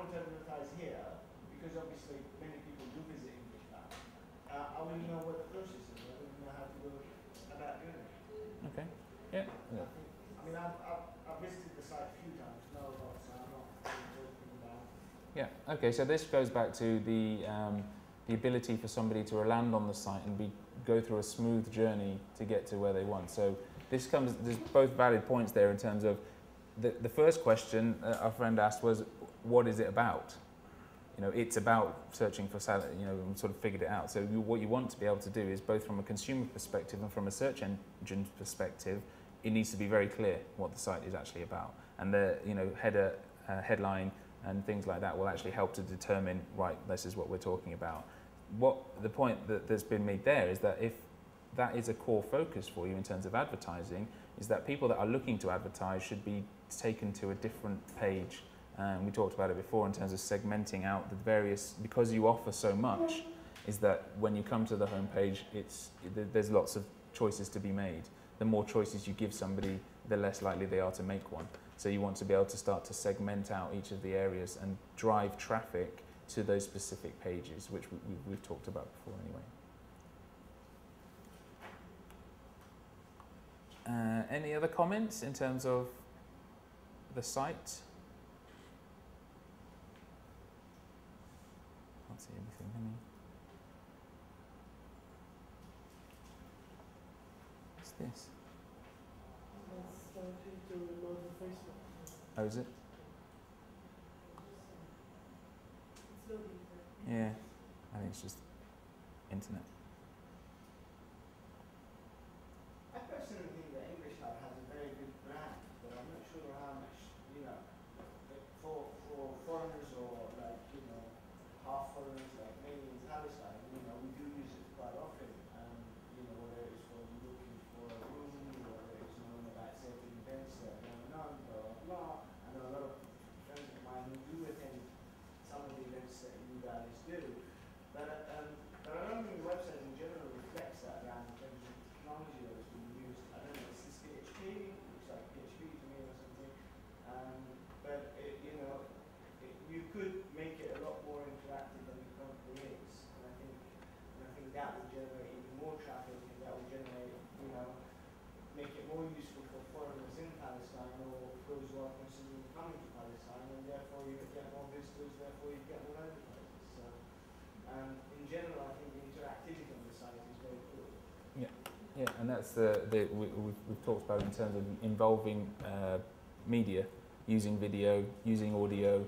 want to advertise here, because obviously many people do visit English now, I will know what the process is. I will know how to go about doing it. Okay. Yeah. I mean, I've visited the site a few times, know a lot, so I'm not really talking about. Yeah. Okay. So this goes back to the ability for somebody to land on the site and go through a smooth journey to get to where they want. So there's both valid points there in terms of the first question our friend asked was, what is it about? You know, it's about searching for salad, you know, and sort of figured it out. So what you want to be able to do is, both from a consumer perspective and from a search engine perspective, it needs to be very clear what the site is actually about. And the, you know, header, headline and things like that will actually help to determine, right, this is what we're talking about. The point that's been made there is that if that is a core focus for you in terms of advertising, is that people that are looking to advertise should be taken to a different page. We talked about it before in terms of segmenting out the various, because you offer so much, is that when you come to the homepage, there's lots of choices to be made. The more choices you give somebody, the less likely they are to make one. So you want to be able to start to segment out each of the areas and drive traffic to those specific pages, which we've talked about before anyway. Any other comments in terms of the site? Can't see anything, can you? What's this? Oh, is it? Yeah, I think it's just internet. I personally think that English Hub has a very good brand, but I'm not sure how much, you know, for foreigners or like, you know, half foreigners like me in Palestine, you know, we do use it quite often. You know, whether it's for looking for a room, whether it's knowing about certain events that are going on, blah, blah, blah. I know a lot of friends of mine who do attend some of the events that you guys do. But I don't think the website in general reflects that brand in terms of technology that is being used. I don't know, is this PHP? Looks like PHP to me or something. But you know, you could make it a lot more interactive than it currently is. And I think that will generate even more traffic, and that will generate, you know, make it more useful for foreigners in Palestine or those who are considering coming to Palestine, and therefore you get more visitors, therefore you get more advertisers. So, in general, I think the interactivity on the site is very good. Yeah, and that's we've talked about in terms of involving media, using video, using audio,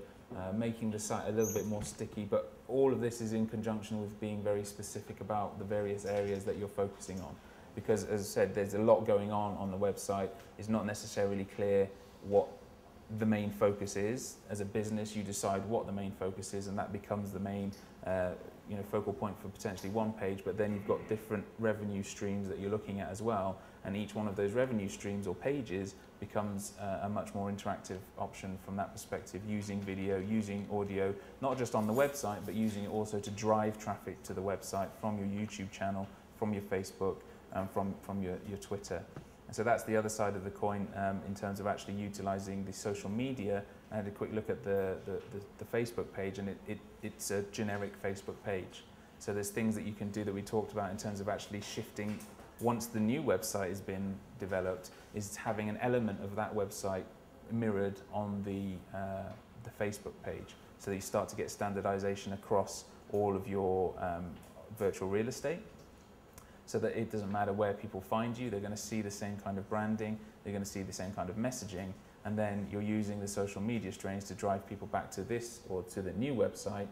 making the site a little bit more sticky, but all of this is in conjunction with being very specific about the various areas that you're focusing on. Because, as I said, there's a lot going on the website. It's not necessarily clear what the main focus is. As a business, you decide what the main focus is, and that becomes the main focal point for potentially one page, but then you've got different revenue streams that you're looking at as well, and each one of those revenue streams or pages becomes a much more interactive option from that perspective, using video, using audio, not just on the website, but using it also to drive traffic to the website from your YouTube channel, from your Facebook, from your Twitter. And so that's the other side of the coin in terms of actually utilising the social media. I had a quick look at the Facebook page, and it's a generic Facebook page. So there's things that you can do that we talked about in terms of actually shifting, once the new website has been developed, is having an element of that website mirrored on the Facebook page, so that you start to get standardization across all of your virtual real estate. So that it doesn't matter where people find you, they're going to see the same kind of branding, they're going to see the same kind of messaging, and then you're using the social media strains to drive people back to this or to the new website,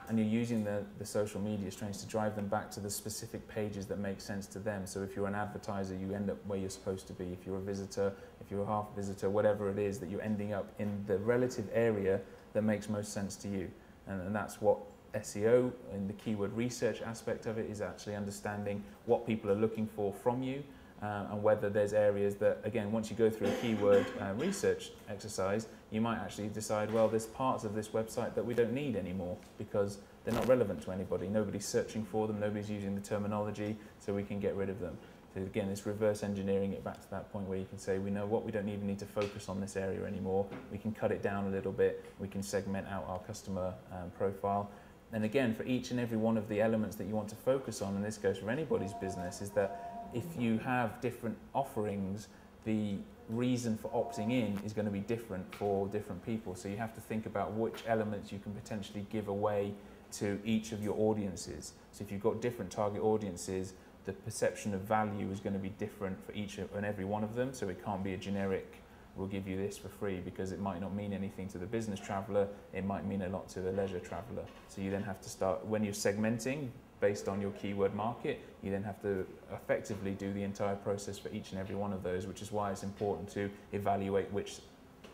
and you're using the social media strains to drive them back to the specific pages that make sense to them. So if you're an advertiser, you end up where you're supposed to be. If you're a visitor, if you're a half visitor, whatever it is, that you're ending up in the relative area that makes most sense to you. And that's what SEO and the keyword research aspect of it is, actually understanding what people are looking for from you, and whether there's areas that, again, once you go through a keyword research exercise, you might actually decide, well, there's parts of this website that we don't need anymore because they're not relevant to anybody. Nobody's searching for them, nobody's using the terminology, so we can get rid of them. So again, it's reverse engineering it back to that point where you can say, we know what, we don't even need to focus on this area anymore. We can cut it down a little bit. We can segment out our customer profile. And again, for each and every one of the elements that you want to focus on, and this goes for anybody's business, is that if you have different offerings, the reason for opting in is going to be different for different people. So you have to think about which elements you can potentially give away to each of your audiences. So if you've got different target audiences, the perception of value is going to be different for each and every one of them. So it can't be a generic, we'll give you this for free, because it might not mean anything to the business traveller, it might mean a lot to the leisure traveller. So you then have to start, when you're segmenting based on your keyword market, you then have to effectively do the entire process for each and every one of those, which is why it's important to evaluate which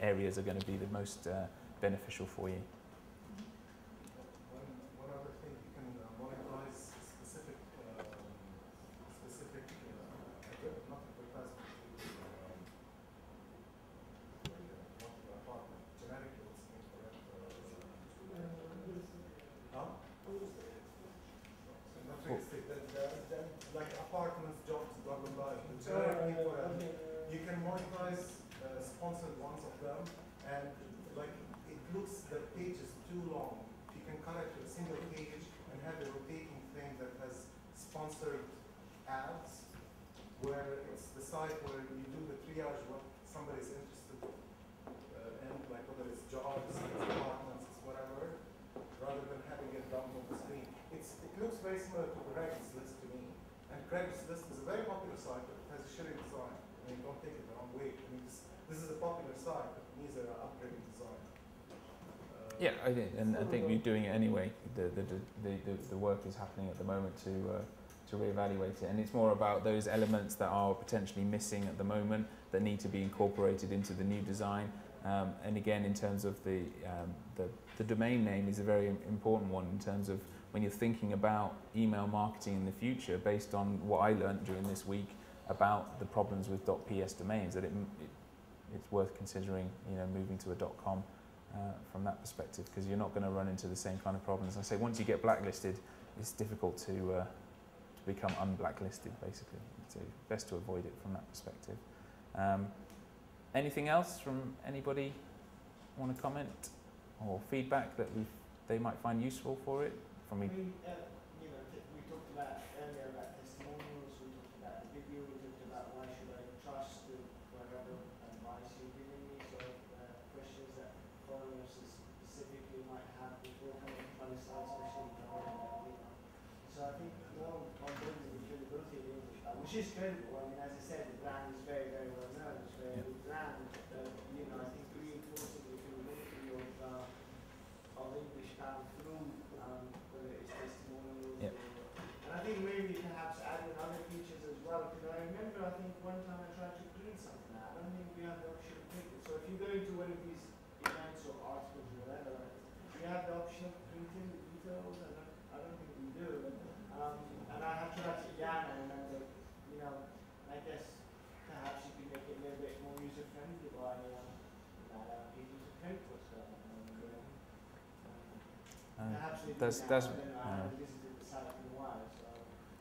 areas are going to be the most beneficial for you. One other thing, you can monetize specific, not advertisement, apartment, generic, what's incorrect. Not real estate, like apartments, jobs, blah blah blah. You can monetize sponsored ones of them, and like it looks, the page is too long. You can cut it to a single page and have a rotating thing that has sponsored ads, where it's the site where you do the triage what somebody's interested in, like whether it's jobs, it's apartments, it's whatever, rather than having it dumped on the screen. It looks very similar to Craigslist to me, and Craigslist is a very popular site, but it has a shitty design. I mean, don't take it the wrong way. I mean, this is a popular site, but it needs an upgraded design. Yeah, I think we're doing it anyway. The work is happening at the moment to reevaluate it, and it's more about those elements that are potentially missing at the moment that need to be incorporated into the new design. And again, in terms of the domain name is a very important one in terms of when you're thinking about email marketing in the future, based on what I learned during this week about the problems with .ps domains, that it's worth considering, moving to a .com. From that perspective, because you're not going to run into the same kind of problems. I say once you get blacklisted, it's difficult to become unblacklisted, basically. So best to avoid it from that perspective. Anything else from anybody want to comment or feedback that they might find useful for it? From me. We talked about earlier about testimonials. We talked about video. We talked about why should I trust whatever advice you're giving me. So questions that foreigners specifically might have before coming to Palestine, especially So I think more on building the credibility of the English brand, which is credible. I mean, as I said, the brand is very, very well known. It's a very good brand. I think reinforcing the credibility of English brand through whether it's testimonials and I think maybe perhaps adding other features as well. Because I remember, I think one time I tried to print something out. I don't think we have the option of printing. So if you go into one of these events or articles or whatever, you have the option of printing the details. I don't think we do. And I have tried to remember, I guess perhaps you could make it a little bit more user friendly by people to print what's going on. Perhaps they do now. I haven't visited the site in a while.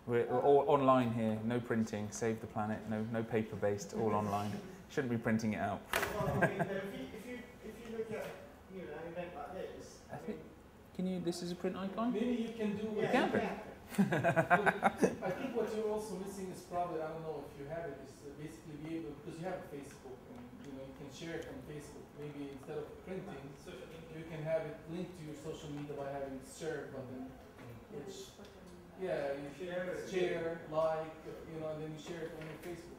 We're all online here, no printing, save the planet, no paper-based, all online. Shouldn't be printing it out. Well, I mean, if you look at an event like this, this is a print icon? Maybe you can do You can print. I think what you're also missing is probably, I don't know if you have it, is basically be able, because you have Facebook and you can share it on Facebook. Maybe instead of printing, you can have it linked to your social media by having a share button, which you share, like, and then you share it on your Facebook.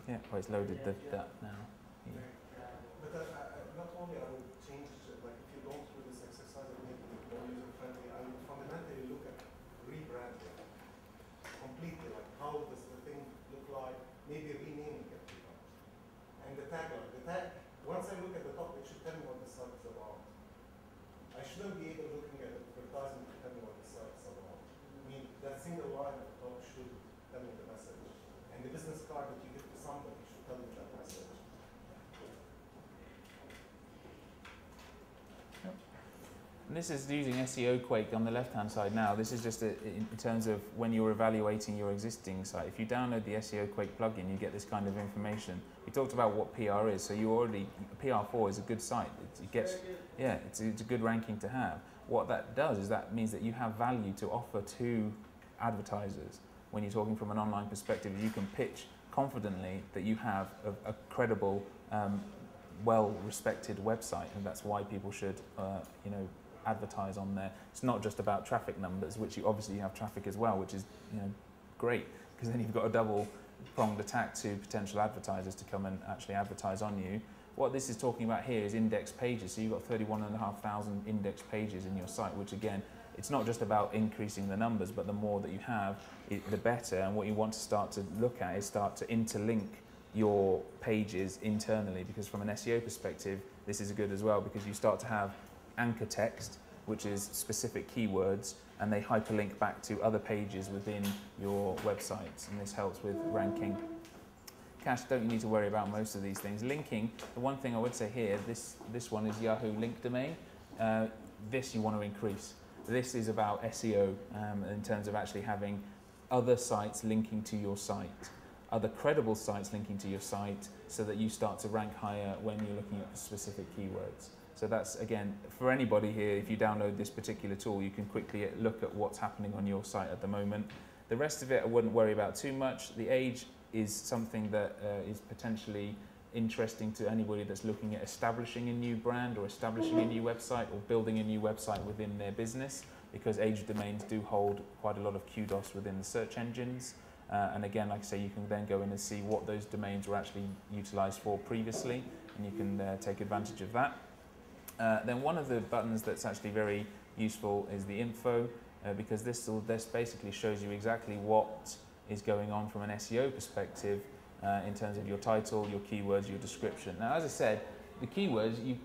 Yeah, well, it's loaded that now. Yeah. But not only I would change, like if you go through this exercise of making it more user-friendly, I would fundamentally look at rebranding completely, like how does the thing look like, maybe renaming it. And the tagline, once I look at the top, it should tell me what the site is about. I shouldn't be able looking at the advertisement to tell me what the site is about. I mean, that single line at the top should tell me the message. And the business card that you give to somebody should tell me that message. And this is using SEO Quake on the left-hand side now. This is just in terms of when you're evaluating your existing site. If you download the SEO Quake plugin, you get this kind of information. We talked about what PR is, so you already, PR4 is a good site. It gets, yeah, it's a good ranking to have. What that does is that means that you have value to offer to advertisers. When you're talking from an online perspective, you can pitch confidently that you have a credible, well-respected website, and that's why people should, you know, advertise on there. It's not just about traffic numbers, which you obviously have traffic as well, which is, you know, great, because then you've got a double-pronged attack to potential advertisers to come and actually advertise on you. What this is talking about here is index pages. So you've got 31,500 index pages in your site, which again, it's not just about increasing the numbers, but the more that you have, the better. And what you want to start to look at is start to interlink your pages internally, because from an SEO perspective, this is good as well, because you start to have anchor text, which is specific keywords, and they hyperlink back to other pages within your websites, and this helps with ranking. Cache, don't you need to worry about most of these things. Linking, the one thing I would say here, this one is Yahoo link domain. This you want to increase. This is about SEO in terms of actually having other sites linking to your site, other credible sites linking to your site, so that you start to rank higher when you're looking at specific keywords. So that's, again, for anybody here, if you download this particular tool, you can quickly look at what's happening on your site at the moment. The rest of it I wouldn't worry about too much. The age is something that is potentially interesting to anybody that's looking at establishing a new brand or establishing a new website or building a new website within their business, because age domains do hold quite a lot of kudos within the search engines. And again, like I say, you can then go in and see what those domains were actually utilized for previously, and you can take advantage of that. Then one of the buttons that's actually very useful is the info, because this basically shows you exactly what is going on from an SEO perspective in terms of your title, your keywords, your description. Now, as I said, the keywords,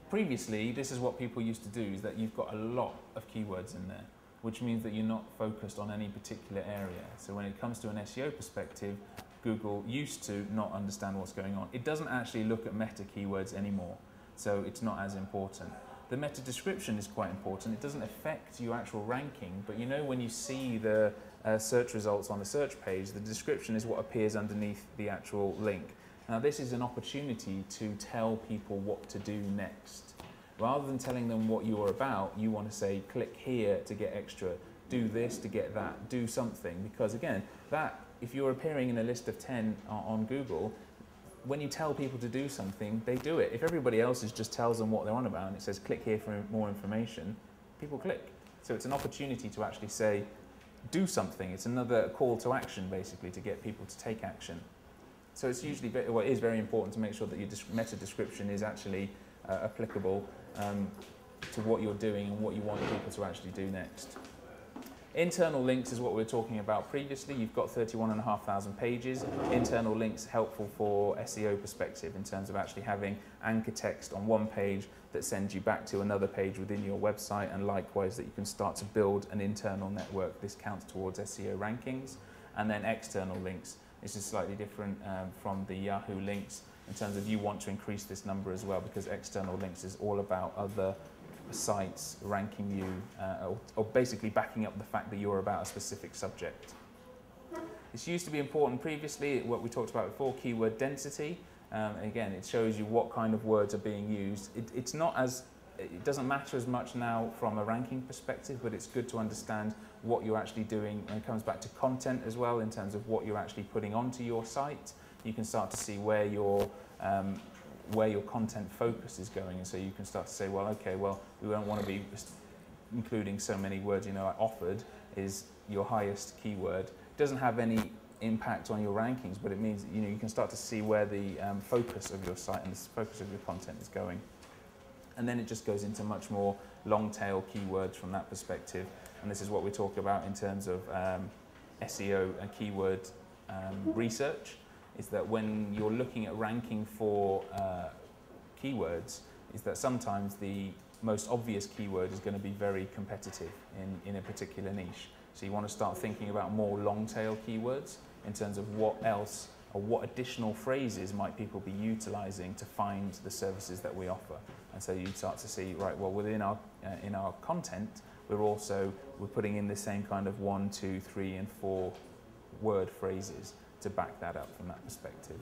previously, this is what people used to do, is that you've got a lot of keywords in there, which means that you're not focused on any particular area. So when it comes to an SEO perspective, Google used to not understand what's going on. It doesn't actually look at meta keywords anymore, so it's not as important. The meta description is quite important. It doesn't affect your actual ranking, but you know, when you see the search results on the search page, the description is what appears underneath the actual link. Now, this is an opportunity to tell people what to do next. Rather than telling them what you're about, you want to say, click here to get extra, do this to get that, do something. Because again, that, if you're appearing in a list of 10 on Google, when you tell people to do something, they do it. If everybody else just tells them what they're on about and it says, click here for more information, people click. So it's an opportunity to actually say, do something. It's another call to action, basically, to get people to take action. So it's usually, well, it is very important to make sure that your meta description is actually applicable to what you're doing and what you want people to actually do next. Internal links is what we were talking about previously. You've got 31,500 pages. Internal links helpful for SEO perspective in terms of actually having anchor text on one page that sends you back to another page within your website, and likewise that you can start to build an internal network. This counts towards SEO rankings. And then external links. This is slightly different from the Yahoo links in terms of you want to increase this number as well, because external links is all about other sites ranking you or basically backing up the fact that you're about a specific subject. This used to be important previously, what we talked about before, keyword density. Again, it shows you what kind of words are being used. It doesn't matter as much now from a ranking perspective, but it's good to understand what you're actually doing. And it comes back to content as well, in terms of what you're actually putting onto your site. You can start to see where your content focus is going, and so you can start to say, well, okay, well, we don't want to be including so many words. You know, like offered is your highest keyword. It doesn't have any impact on your rankings, but it means, you know, you can start to see where the focus of your site and the focus of your content is going. And then it just goes into much more long tail keywords from that perspective. And this is what we talk about in terms of SEO and keyword research, is that when you're looking at ranking for keywords, is that sometimes the most obvious keyword is going to be very competitive in a particular niche. So you want to start thinking about more long tail keywords in terms of what else or what additional phrases might people be utilizing to find the services that we offer. And so you start to see, right, well, within our in our content, we're putting in the same kind of 1, 2, 3, and 4 word phrases to back that up from that perspective.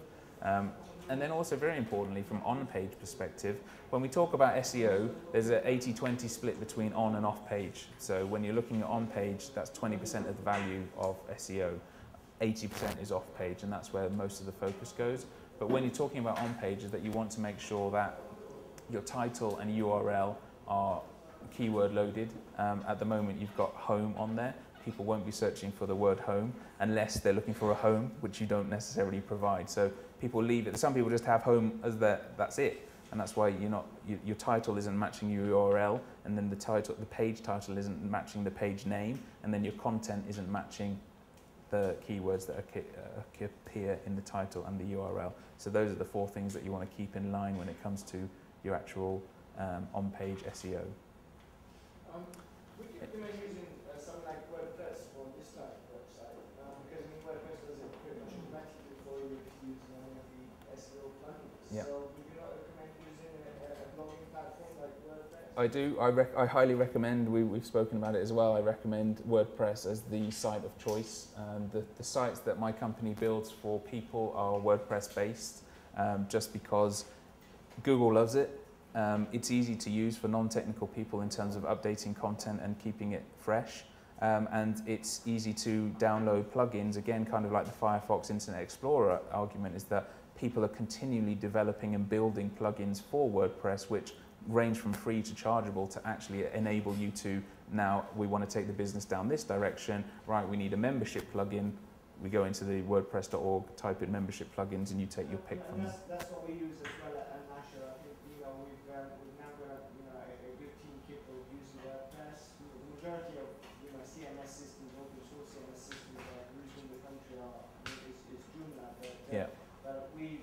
And then also, very importantly, from on-page perspective, when we talk about SEO, there's an 80-20 split between on and off-page. So when you're looking at on-page, that's 20% of the value of SEO. 80% is off-page, and that's where most of the focus goes. But when you're talking about on-page, is that you want to make sure that your title and URL are keyword loaded. At the moment, you've got home on there. People won't be searching for the word home unless they're looking for a home, which you don't necessarily provide. So people leave it. Some people just have home as that's it, and that's why your title isn't matching your URL, and then the page title isn't matching the page name, and then your content isn't matching the keywords that appear in the title and the URL. So those are the 4 things that you want to keep in line when it comes to your actual on-page SEO. We can recommend using something like WordPress for this type of website, because WordPress does it pretty much automatically for you if you use any of the SEO plugins. Yeah. So would you not recommend using a blogging platform like WordPress? I do. I highly recommend, we've spoken about it as well, I recommend WordPress as the site of choice. The sites that my company builds for people are WordPress based, just because Google loves it. It's easy to use for non-technical people in terms of updating content and keeping it fresh. And it's easy to download plugins, again, kind of like the Firefox Internet Explorer argument, is that people are continually developing and building plugins for WordPress, which range from free to chargeable to actually enable you to, now we want to take the business down this direction, right, we need a membership plugin. We go into the wordpress.org, type in membership plugins, and you take your pick from them. That's what we use as well at Nashua. I think we've now got a good team capable of using WordPress. The majority of CMS systems, open source CMS systems that are used in the country is Joomla, but we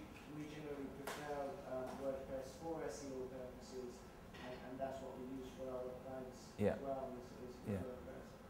generally prefer WordPress for SEO purposes, and that's what we use for our clients as well.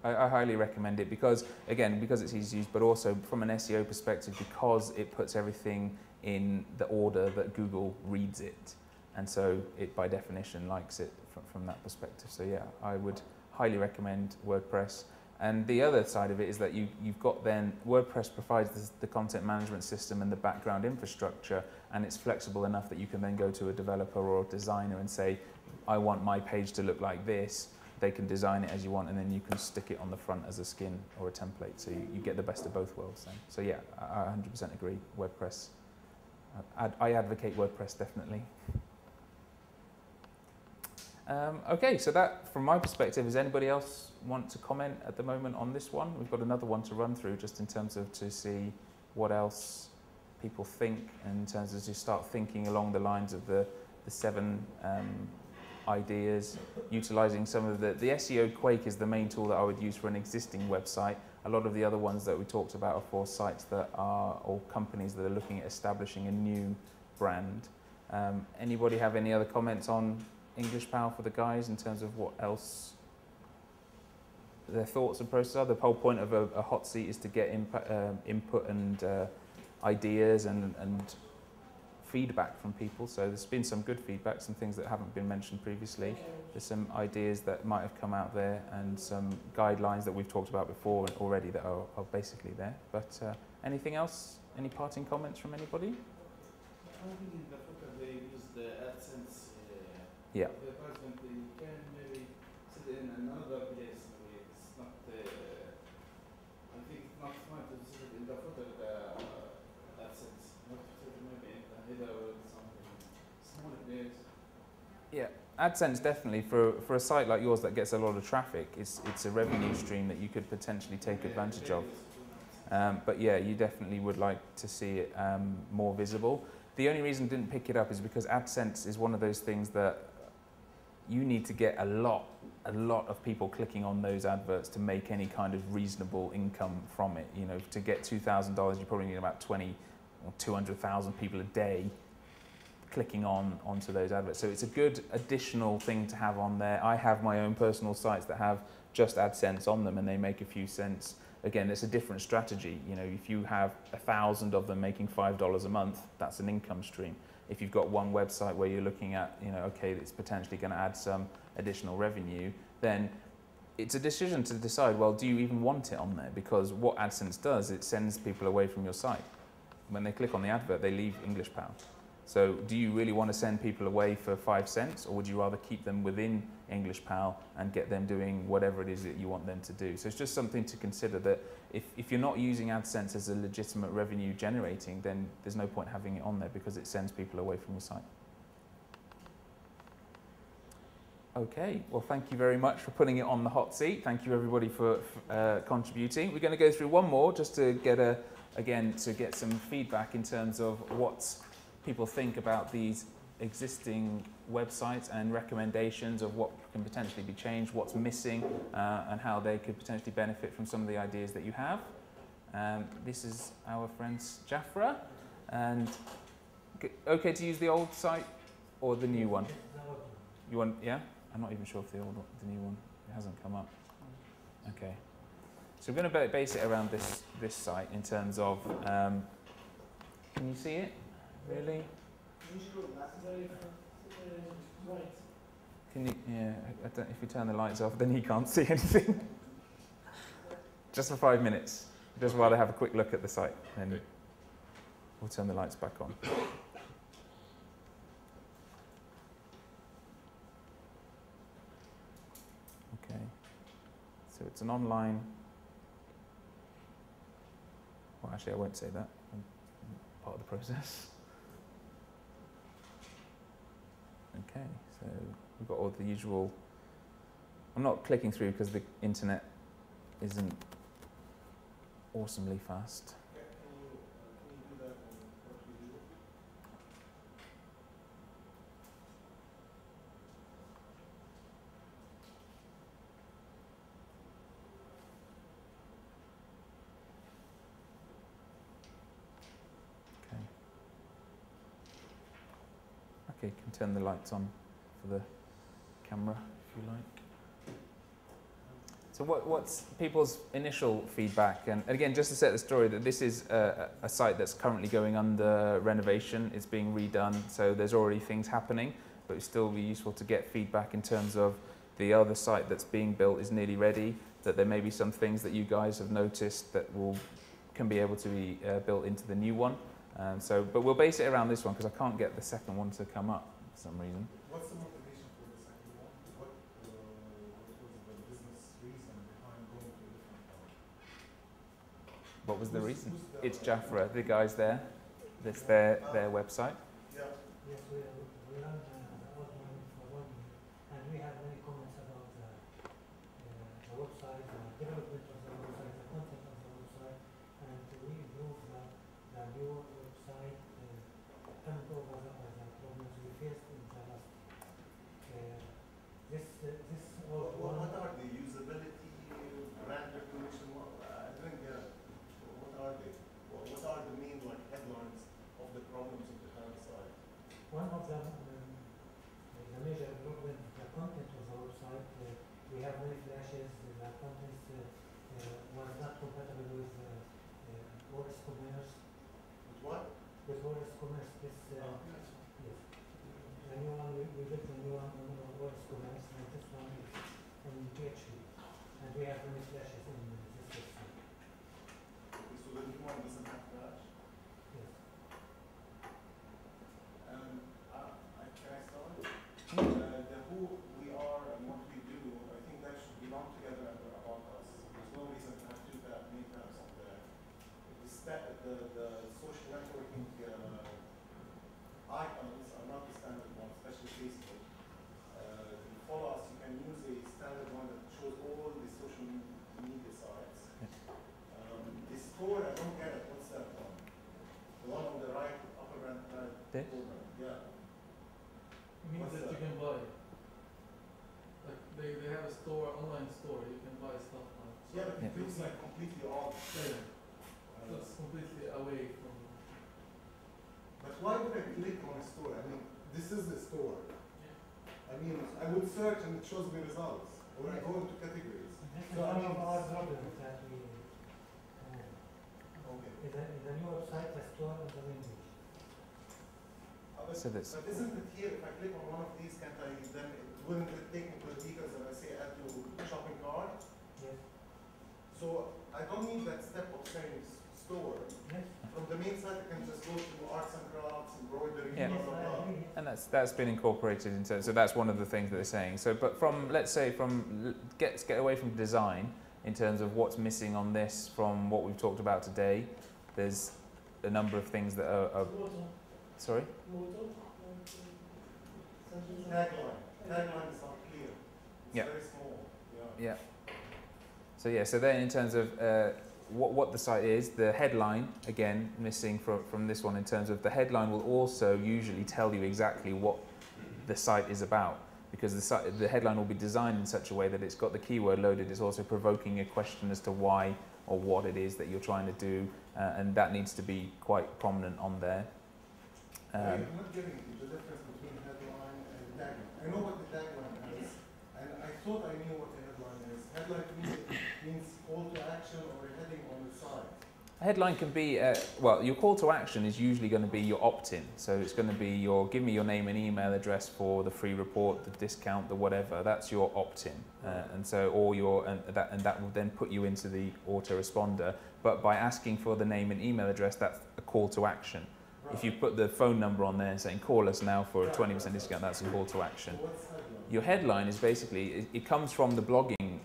I highly recommend it because it's easy to use, but also from an SEO perspective, because it puts everything in the order that Google reads it, and so it by definition likes it from that perspective. So yeah, I would highly recommend WordPress. And the other side of it is that you've got then, WordPress provides the content management system and the background infrastructure, and it's flexible enough that you can then go to a developer or a designer and say, I want my page to look like this. They can design it as you want, and then you can stick it on the front as a skin or a template. So you get the best of both worlds then. So yeah, I 100% agree, WordPress. I advocate WordPress, definitely. Okay, so that, from my perspective, does anybody else want to comment at the moment on this one? We've got another one to run through just in terms of to see what else people think, and in terms of to start thinking along the lines of the 7 ideas, utilising some of the SEO Quake is the main tool that I would use for an existing website. A lot of the other ones that we talked about are for sites that are, or companies that are looking at establishing a new brand. Anybody have any other comments on English Pal for the guys in terms of what else their thoughts and process are? The whole point of a hot seat is to get input and ideas and feedback from people. So there's been some good feedback, some things that haven't been mentioned previously. There's some ideas that might have come out there, and some guidelines that we've talked about before already that are basically there. But anything else? Any parting comments from anybody? I think in the footer they use the AdSense advertisement. You can maybe sit in another place. It's not. I think it's not smart to sit in the footer the AdSense. Not to sit maybe in the header or something. Smaller place. Yeah, AdSense definitely for a site like yours that gets a lot of traffic. It's a revenue stream that you could potentially take advantage of. But yeah, you definitely would like to see it more visible. The only reason I didn't pick it up is because AdSense is one of those things that you need to get a lot of people clicking on those adverts to make any kind of reasonable income from it. You know, to get $2,000, you probably need about 20 or 200,000 people a day clicking onto those adverts. So it's a good additional thing to have on there. I have my own personal sites that have just AdSense on them, and they make a few cents. again, it's a different strategy. You know, if you have 1,000 of them making $5 a month, that's an income stream. If you've got one website where you're looking at, you know, okay, it's potentially going to add some additional revenue, then it's a decision to decide, well, do you even want it on there? Because what AdSense does, it sends people away from your site. When they click on the advert, they leave English Pal. So do you really want to send people away for 5 cents, or would you rather keep them within English Pal and get them doing whatever it is that you want them to do? So it's just something to consider, that if you're not using AdSense as a legitimate revenue generating, then there's no point having it on there, because it sends people away from your site. Okay, well, thank you very much for putting it on the hot seat. Thank you everybody for contributing. We're going to go through one more just to get to get some feedback in terms of what people think about these existing websites and recommendations of what can potentially be changed, what's missing, and how they could potentially benefit from some of the ideas that you have. This is our friend Jafra, and okay to use the old site or the new one? You want, yeah? I'm not even sure if the new one, it hasn't come up. Okay. So we're going to base it around this site in terms of, can you see it? Really? Can you, yeah, if you turn the lights off, then you can't see anything. Just for 5 minutes. Just while I have a quick look at the site, then we'll turn the lights back on. Okay. So it's an online, well, actually I won't say that. Part of the process. Okay, so we've got all the usual. I'm not clicking through because the internet isn't awesomely fast. Can you do that on what we do? Okay, you can turn the lights on for the camera if you like. So what's people's initial feedback? And again, just to set the story, that this is a site that's currently going under renovation. It's being redone, so there's already things happening, but it'd still be useful to get feedback in terms of the other site that's being built is nearly ready, that there may be some things that you guys have noticed that can be able to be built into the new one. But we'll base it around this one because I can't get the second one to come up for some reason. What's the motivation for the second one? What was the business reason behind going to a different one? What was the reason? It's Jafra, the guys there. That's their website. Yeah. Yes, we run the old one for 1 year, and we have many comments about the website, the development of the website, the content of the website, and we improve the new website, and over the problems we faced in the last. This old one. What are the usability, brand recognition? I didn't get it. What are they? What are the main headlines of the problems of the current site? One of them, the major problem, the content of the website. We have many flashes. The content was not compatible with WordPress commerce. With what? With WordPress commerce, this yes. The new one we built a new one on WordPress commerce, and this one is on PHP, and we have many flashes in this website. Okay, so the new one doesn't have Flash. Yes. Can I start? The who we are and what we do, I think that should belong together under About Us. There's no reason to have many tabs on there. The social networking icons are not the standard one, especially Facebook. To follow us, you can use a standard one that shows all the social media sites. The store, I don't get it. What's that one? The one on the right, upper right corner. Yeah. It means What's that you that? can buy. Like they have a store, online store, you can buy stuff on it. Yeah, but it looks like completely off. Yeah. So it's completely away from. But why would I click on a store? I mean, this is the store. Yeah. I mean, I would search and it shows me results. Or I go into categories. This is So, I one mean, of our problems that we is a new website that's stored on the main page. So But that's isn't it here, if I click on one of these, can't I then, wouldn't it take me to the details and I say add to shopping cart? Yes. So I don't need that step of saying store. Yes. From the main site, I can just go to arts and crafts, embroidery, Yeah. blah, blah, blah. and that's been incorporated into. So that's one of the things that they're saying. So, but from let's say from get away from design in terms of what's missing on this from what we've talked about today. There's a number of things that are sorry. Tagline is not clear. It's Yeah. very small. Yeah. Yeah. So yeah, so then in terms of what the site is, the headline, again, missing from this one in terms of the headline will also usually tell you exactly what the site is about, because the headline will be designed in such a way that it's got the keyword loaded, it's also provoking a question as to why or what it is that you're trying to do, and that needs to be quite prominent on there. I'm not getting the difference between headline and tagline. I know what the tagline is, and I thought I knew what the headline is. Headline to me means call to action or a heading on the side. A headline can be, well, your call to action is usually going to be your opt-in. So it's going to be your, give me your name and email address for the free report, the discount, the whatever. That's your opt-in. And so, or your, and that will then put you into the autoresponder. But by asking for the name and email address, that's a call to action. Right. If you put the phone number on there saying, call us now for a 20% discount, that's a call to action. So what's headline? Your headline is basically, it comes from the blogging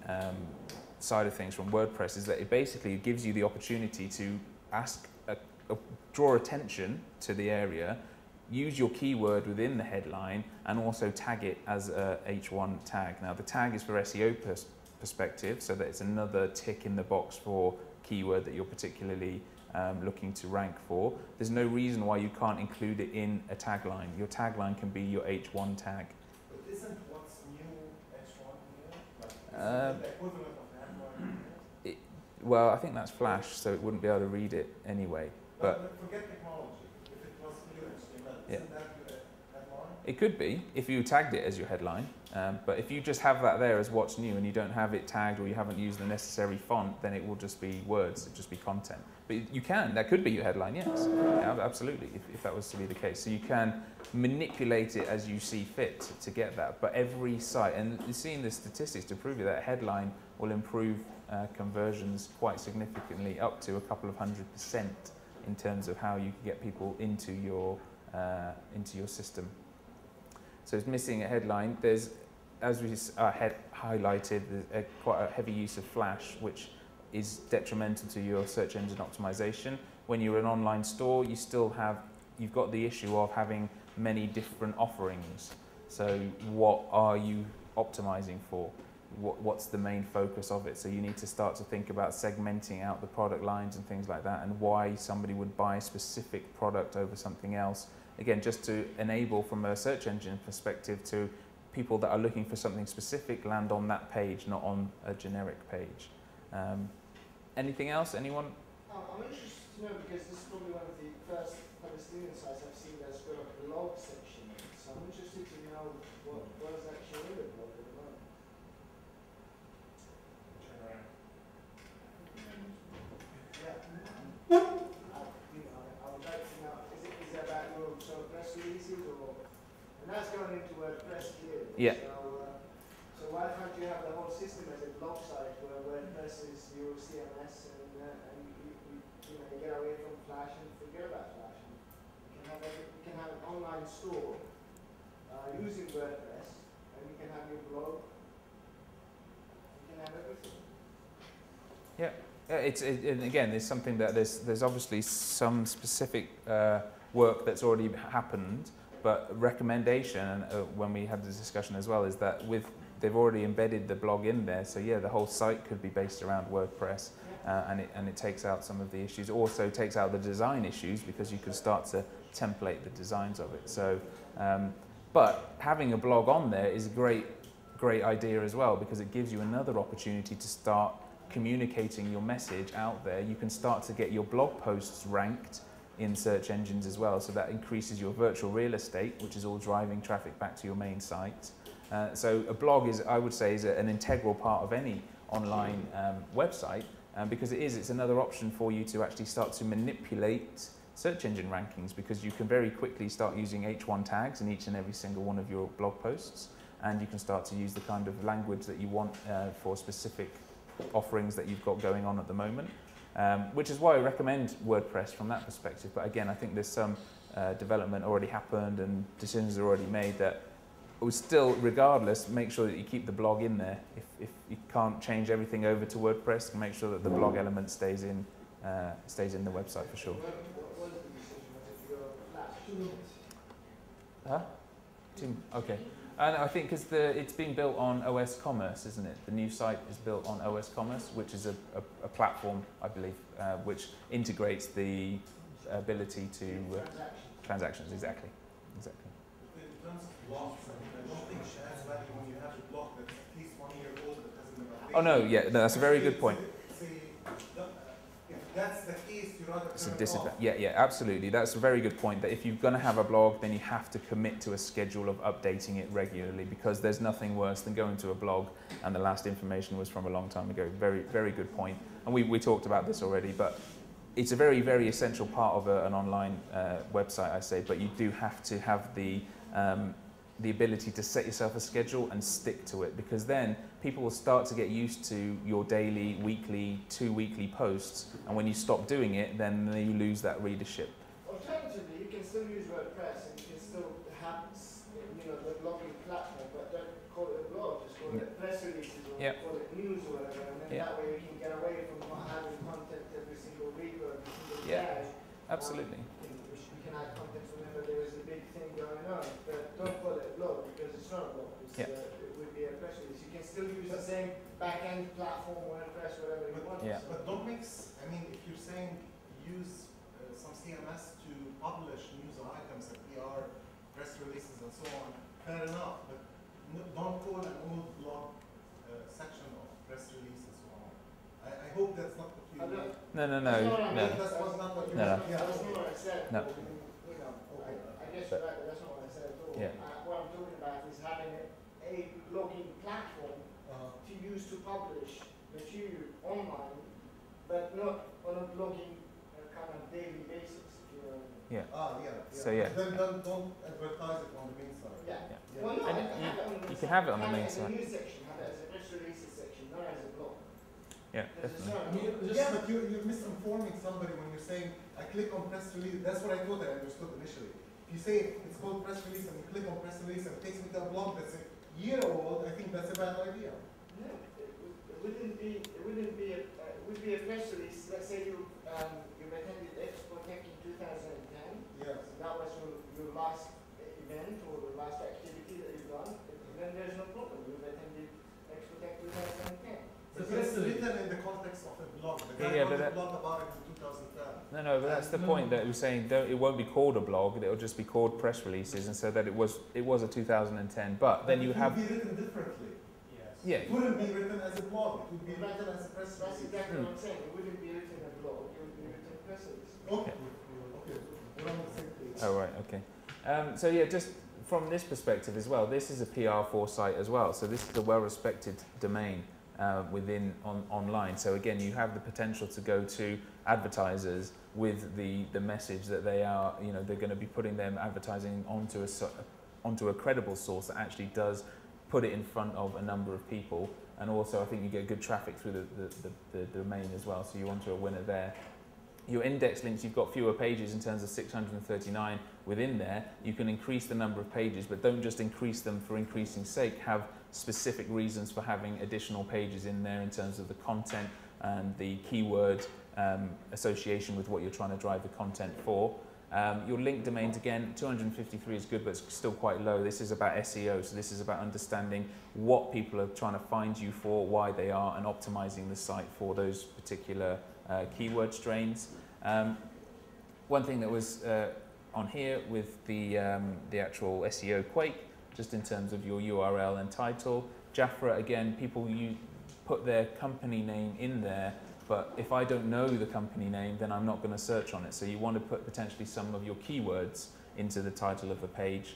side of things from WordPress, is that it basically gives you the opportunity to ask, draw attention to the area, use your keyword within the headline, and also tag it as a H1 tag. Now the tag is for SEO perspective, so that it's another tick in the box for keyword that you're particularly looking to rank for. There's no reason why you can't include it in a tagline. Your tagline can be your H1 tag. But isn't what's new H1 here? Like, isn't the equivalent of headline here? Well, I think that's Flash, so it wouldn't be able to read it anyway. But forget technology. If it was clear HTML, isn't that your headline? it could be if you tagged it as your headline. But if you just have that there as what's new and you don't have it tagged or you haven't used the necessary font, then it will just be words, it'll just be content. But you can, that could be your headline, yes, yeah, absolutely, if that was to be the case. So you can manipulate it as you see fit to get that. But every site, and you're seeing the statistics to prove you that a headline will improve conversions quite significantly, up to a couple of 100% in terms of how you can get people into your system. So it's missing a headline. There's, as we highlighted, there's quite a heavy use of Flash, which is detrimental to your search engine optimization. When you're an online store, you've got the issue of having many different offerings. So what are you optimizing for? What's the main focus of it? So you need to start to think about segmenting out the product lines and things like that, and why somebody would buy a specific product over something else. Again, just to enable from a search engine perspective to people that are looking for something specific land on that page, not on a generic page. Anything else? Anyone? I'm interested to know, because this is probably one of the first Palestinian sites I've seen that's got a blog section in it. So I'm interested to know what is actually in the blog at the moment. Yeah. I would like to know, is it about your sort of press releases or, and that's going into WordPress clearly. Yeah. So why can't you have the whole system as a blog site where WordPress is your CMS and you get away from Flash and forget about Flash. You can have an online store using WordPress, and you can have your blog. You can have everything. Yeah. And again, there's something that there's obviously some specific work that's already happened, but recommendation, when we had this discussion as well, is that they've already embedded the blog in there, so yeah, the whole site could be based around WordPress, and it takes out some of the issues. It also takes out the design issues, because you can start to template the designs of it. So, but having a blog on there is a great idea as well, because it gives you another opportunity to start communicating your message out there. You can start to get your blog posts ranked in search engines as well, so that increases your virtual real estate, which is all driving traffic back to your main site. So a blog is, I would say, is an integral part of any online website, because it's another option for you to actually start to manipulate search engine rankings, because you can very quickly start using H1 tags in each and every single one of your blog posts, and you can start to use the kind of language that you want for specific offerings that you've got going on at the moment, which is why I recommend WordPress from that perspective. But again, I think there's some development already happened and decisions are already made that will still, regardless, make sure that you keep the blog in there. If you can't change everything over to WordPress, make sure that the blog element stays in the website for sure. What is the decision? Was it your Flash? 2 minutes. Huh? Okay. And I think because it's being built on OS Commerce, isn't it? The new site is built on OS Commerce, which is a platform, I believe, which integrates the ability to transactions. Exactly. In terms of blogs, I don't think shares value when you have a blog that's at least 1 year old that hasn't been updated. Oh no, yeah, no, that's a very good point. If that's the case, you rather It's a turn it disadvantage. off. Yeah, absolutely. That's a very good point. That if you're going to have a blog, then you have to commit to a schedule of updating it regularly, because there's nothing worse than going to a blog and the last information was from a long time ago. Very, very good point. And we talked about this already, but it's a very, very essential part of an online website, I say. But you do have to have the ability to set yourself a schedule and stick to it, because then people will start to get used to your daily, weekly, 2 weekly posts, and when you stop doing it, then you lose that readership. Alternatively, you can still use WordPress and you can still have the blogging platform, but don't call it a blog, just call it press releases or call it news or whatever, and then that way you can get away from not having content every single week or every single day. Absolutely. We can add content whenever there is a big thing going on, but don't call it a blog because it's not a blog. It would be a press release. You can still use the same back-end platform, WordPress, whatever you want. But don't mix, I mean, if you're saying use some CMS to publish news items and PR, press releases and so on, fair enough, but don't call an old blog section of press release and so on. I hope that's not what you mean. No. That's not what you mean. That's not what I said. No. I guess you're right, but that's not what I said at all. What I'm talking about is having a blogging platform to use to publish material online, but not on a blogging kind of daily basis, if you know what I mean. So Then don't advertise it on the main site. Well, no, you can have it on the main site. Have it as a news section, have it as a press releases section, not as a blog. Yeah, definitely. But you're misinforming somebody when you're saying, I click on press release. That's what I thought I understood initially. If you say it's called press release and you click on press release and it takes me to a blog that's a year old, I think that's a bad idea. No, it wouldn't be. It would be a press release. Let's say you attended Expo Tech in 2010. Yes. So that was your last event or the last activity that you've done. Then there's no problem. You've attended Expo Tech 2010. It's written in the context of a blog. The guy wrote a blog about it in 2010. No, but that's the point that we're saying. It won't be called a blog. It'll just be called press releases, and so that it was a 2010. But then you have. It would be written differently. Yeah. It wouldn't be written as a blog. It would be written as a press release. That's exactly what I'm saying. It wouldn't be written a blog. It would be written a press release. Okay. We're on the same page. Oh right. Okay. So yeah, just from this perspective as well, this is a PR4 site as well. So this is a well-respected domain within online. So again, you have the potential to go to advertisers with the message that they are, they're going to be putting them advertising onto a credible source that actually does put it in front of a number of people. And also I think you get good traffic through the domain as well, so you're onto a winner there. Your index links, you've got fewer pages in terms of 639 within there. You can increase the number of pages, but don't just increase them for increasing sake. Have specific reasons for having additional pages in there in terms of the content and the keyword association with what you're trying to drive the content for. Your link domains, again, 253 is good, but it's still quite low. This is about SEO, so this is about understanding what people are trying to find you for, why they are, and optimizing the site for those particular keyword strains. One thing that was on here with the actual SEO Quake, just in terms of your URL and title. Jafra, again, people put their company name in there, but if I don't know the company name, then I'm not going to search on it. So you want to put potentially some of your keywords into the title of the page.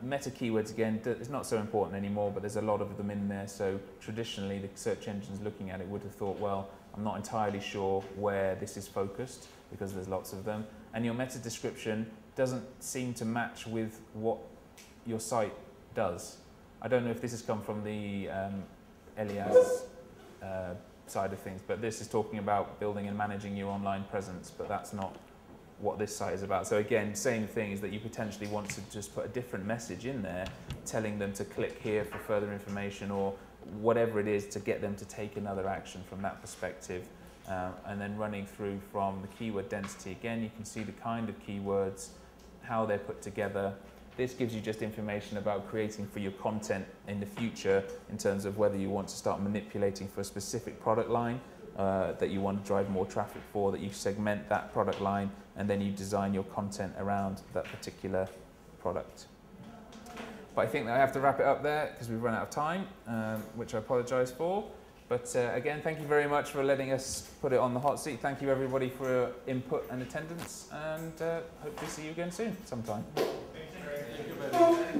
Meta keywords, again, it's not so important anymore, but there's a lot of them in there. So traditionally, the search engines looking at it would have thought, well, I'm not entirely sure where this is focused because there's lots of them. And your meta description doesn't seem to match with what your site does. I don't know if this has come from the Elias side of things, but this is talking about building and managing your online presence, but that's not what this site is about. So again, same thing is that you potentially want to just put a different message in there, telling them to click here for further information or whatever it is to get them to take another action from that perspective. And then running through from the keyword density, again, you can see the kind of keywords, how they're put together. This gives you just information about creating for your content in the future in terms of whether you want to start manipulating for a specific product line that you want to drive more traffic for, that you segment that product line and then you design your content around that particular product. But I think that I have to wrap it up there because we've run out of time, which I apologise for. But again, thank you very much for letting us put it on the hot seat. Thank you everybody for your input and attendance, and hope to see you again soon sometime. Thank you very much.